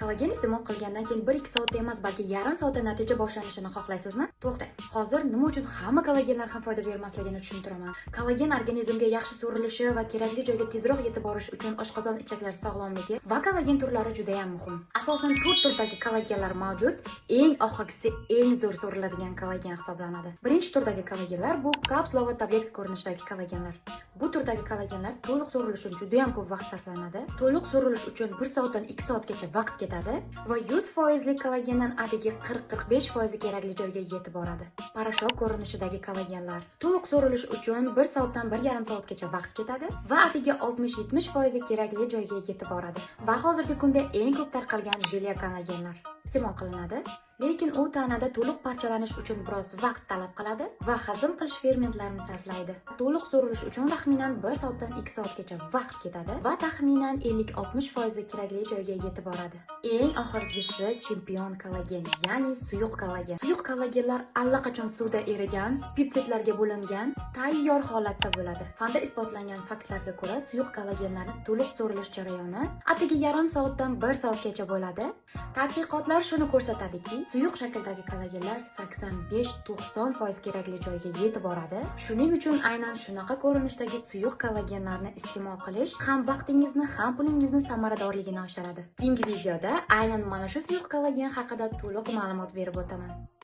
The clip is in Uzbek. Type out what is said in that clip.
Kollagen iste'mol qilgandan keyin 1-2 soatda emas, balki yarim soatda natija boshlanishini xohlaysizmi? To'xtang. Hozir nima uchun hamma kollagenlar ham foyda bermasligini tushuntiraman. Kollagen organizmga yaxshi so'rilishi va kerakli joyga tezroq yetib borish uchun oshqozon ichaklar sog'lomligi va kollagen turlari juda ham muhim. Asosan 4 turdagi kollagenlar mavjud. Eng oxirgisi eng zo'r so'riladigan kollagen hisoblanadi. Birinchi turdagi kollagenlar bu kapsula va tabletka ko'rinishidagi kollagenlar. Bu turdagi kollagenlar to'liq so'rilish uchun juda ham ko'p vaqt sarflanadi. To'liq so'rilish uchun 1 soatdan 2 soatgacha vaqt ketadi va 100% kollagendan atigi 40-45% kerakli joyga yetib boradi. Parashok ko'rinishidagi kollagenlar to'liq so'rilish uchun 1 soatdan 1,5 soatgacha vaqt ketadi va atigi 60-70% kerakli joyga yetib boradi. Va hozirgi kunda eng ko'p tarqalgan jelya kollagenlar iste'mol qilinadi, lekin u tanada to'liq parchalanish uchun biroz vaqt talab qiladi va hazm qilish fermentlarini sarflaydi. To'liq so'rilish uchun taxminan 1 soatdan 2 soatgacha vaqt ketadi va taxminan 50-60% kerakli joyga yetib boradi. Eng oxirgisi chempion kollagen, ya'ni suyuq kollagen. Suyuq kollagenlar allaqachon suvda erigan, peptidlarga bo'lingan, tayyor holatda bo'ladi. Fanda isbotlangan faktlarga ko'ra, suyuq kollagenlarning to'liq so'rilish jarayoni atigi yarim soatdan 1 soatgacha bo'ladi. Tadqiqotlar shuni ko'rsatadiki, suyuq shakldagi kollagenlar 85-90% kerakli joyga yetib boradi. Shuning uchun aynan shunaqa ko'rinishdagi suyuq kollagenlarni iste'mol qilish ham vaqtingizni, ham pulingizni samaradorligini oshiradi. Keyingi videoda aynan mana shu suyuq kollagen haqida to'liq ma'lumot berib o'taman.